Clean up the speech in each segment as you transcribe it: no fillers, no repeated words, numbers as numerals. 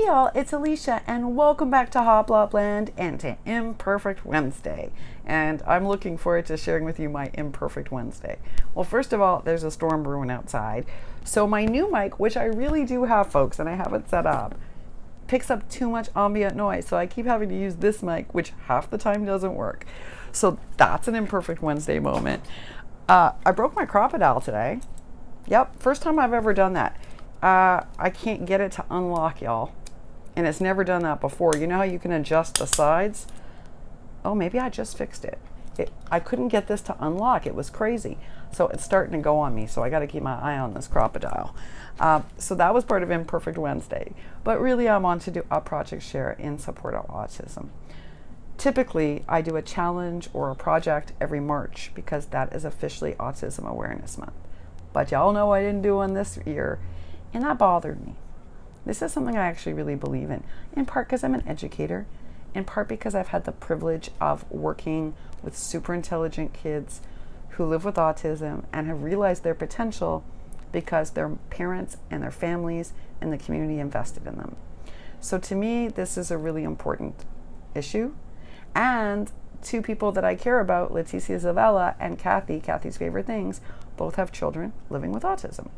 Hey y'all, it's Alicia and welcome back to Hoplopland and to Imperfect Wednesday. And I'm looking forward to sharing with you my Imperfect Wednesday. Well, first of all, there's a storm brewing outside. So my new mic, which I really do have, folks, and I have it set up, picks up too much ambient noise. So I keep having to use this mic, which half the time doesn't work. So that's an Imperfect Wednesday moment. I broke my crocodile today. Yep, first time I've ever done that. I can't get it to unlock, y'all. And it's never done that before. You know how you can adjust the sides? Oh, maybe I just fixed it. I couldn't get this to unlock. It was crazy. So it's starting to go on me. So I got to keep my eye on this crocodile. So that was part of Imperfect Wednesday. But really, I'm on to do a project share in support of autism. Typically, I do a challenge or a project every March because that is officially Autism Awareness Month. But y'all know I didn't do one this year. And that bothered me. This is something I actually really believe in part because I'm an educator, in part because I've had the privilege of working with super intelligent kids who live with autism and have realized their potential because their parents and their families and the community invested in them. So to me, this is a really important issue. And two people that I care about, Leticia Zavella and Kathy's favorite things, both have children living with autism.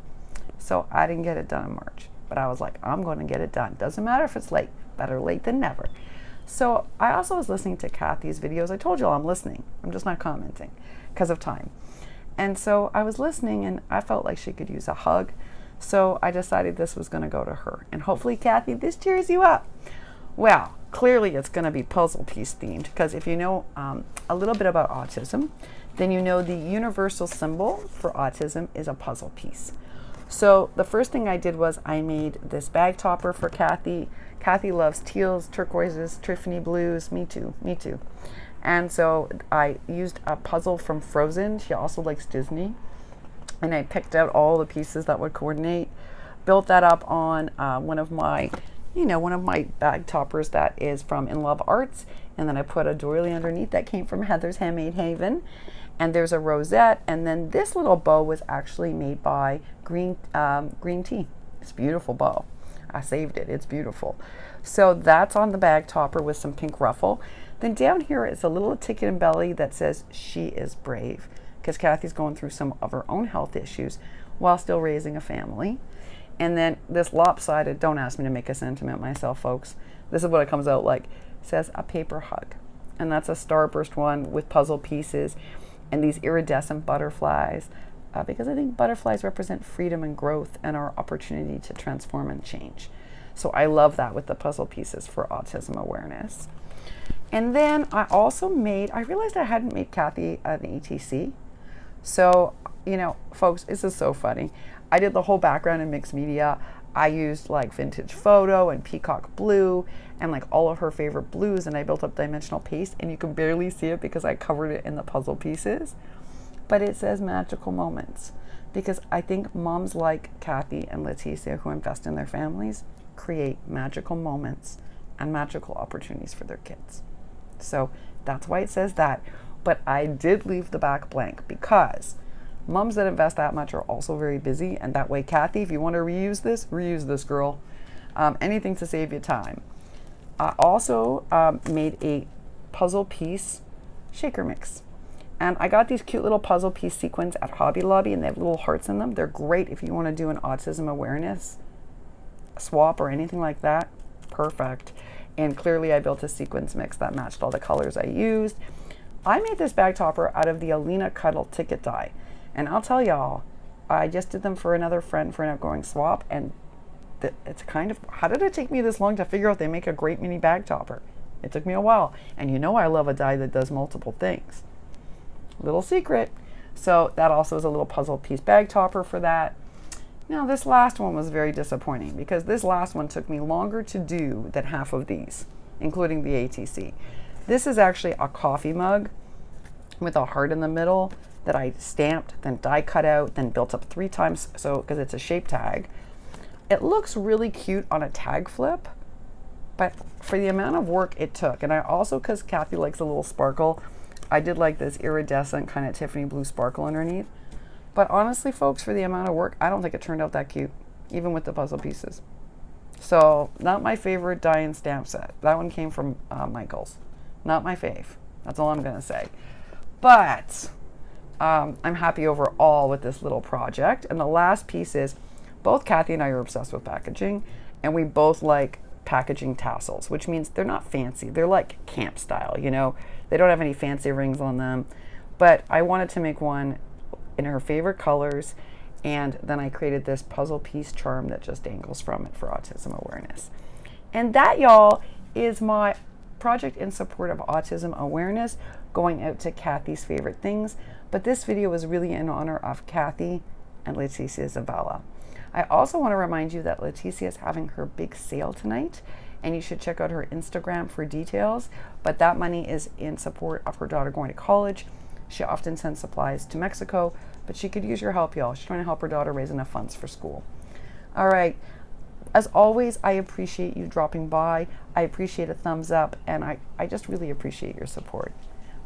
So I didn't get it done in March, but I was like, I'm going to get it done. Doesn't matter if it's late, better late than never. So I also was listening to Kathy's videos. I told you all I'm listening. I'm just not commenting because of time. And so I was listening and I felt like she could use a hug. So I decided this was going to go to her. And hopefully, Kathy, this cheers you up. Well, clearly it's going to be puzzle piece themed because if you know a little bit about autism, then you know the universal symbol for autism is a puzzle piece. So the first thing I did was I made this bag topper for Kathy. Kathy loves teals, turquoises, Tiffany blues. Me too. And so I used a puzzle from Frozen. She also likes Disney. And I picked out all the pieces that would coordinate. Built that up on one of my bag toppers that is from In Love Arts. And then I put a doily underneath that came from Heather's Handmade Haven. And there's a rosette, and then this little bow was actually made by Green Tea. It's a beautiful bow. I saved it. It's beautiful. So that's on the bag topper with some pink ruffle. Then down here is a little ticket and belly that says she is brave because Kathy's going through some of her own health issues while still raising a family. And then this lopsided, don't ask me to make a sentiment myself, folks. This is what it comes out like. It says a paper hug. And that's a starburst one with puzzle pieces. And these iridescent butterflies, because I think butterflies represent freedom and growth and our opportunity to transform and change. So I love that with the puzzle pieces for autism awareness. And then I realized I hadn't made Kathy an ATC. So, folks, this is so funny. I did the whole background in mixed media. I used like vintage photo and peacock blue and like all of her favorite blues, and I built up dimensional paste, and you can barely see it because I covered it in the puzzle pieces. But it says magical moments because I think moms like Kathy and Leticia who invest in their families create magical moments and magical opportunities for their kids. So that's why it says that. But I did leave the back blank because moms that invest that much are also very busy, and that way, Kathy, if you want to reuse this, girl. Anything to save you time. I also made a puzzle piece shaker mix. And I got these cute little puzzle piece sequins at Hobby Lobby, and they have little hearts in them. They're great if you want to do an autism awareness swap or anything like that. Perfect. And clearly I built a sequence mix that matched all the colors I used. I made this bag topper out of the Alina Cuddle ticket die. And I'll tell y'all, I just did them for another friend for an outgoing swap, and it's kind of, how did it take me this long to figure out they make a great mini bag topper? It took me a while. And I love a die that does multiple things. Little secret. So that also is a little puzzle piece bag topper for that. Now this last one was very disappointing because this last one took me longer to do than half of these, including the ATC. This is actually a coffee mug with a heart in the middle that I stamped, then die cut out, then built up 3 times, so because it's a shape tag. It looks really cute on a tag flip, but for the amount of work it took, and I also, because Kathy likes a little sparkle, I did like this iridescent kind of Tiffany blue sparkle underneath. But honestly, folks, for the amount of work, I don't think it turned out that cute, even with the puzzle pieces. So, not my favorite die and stamp set. That one came from Michael's. Not my fave. That's all I'm going to say. But I'm happy overall with this little project. And the last piece is both Kathy and I are obsessed with packaging, and we both like packaging tassels, which means they're not fancy. They're like camp style, you know. They don't have any fancy rings on them. But I wanted to make one in her favorite colors, and then I created this puzzle piece charm that just dangles from it for autism awareness. And that, y'all, is my project in support of autism awareness, going out to Kathy's favorite things. But this video was really in honor of Kathy and Leticia Zavella. I also want to remind you that Leticia is having her big sale tonight, and you should check out her Instagram for details. But that money is in support of her daughter going to college. She often sends supplies to Mexico, but she could use your help, y'all. She's trying to help her daughter raise enough funds for school. All right. As always, I appreciate you dropping by. I appreciate a thumbs up, and I just really appreciate your support.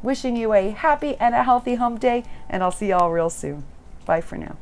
Wishing you a happy and a healthy hump day, and I'll see y'all real soon. Bye for now.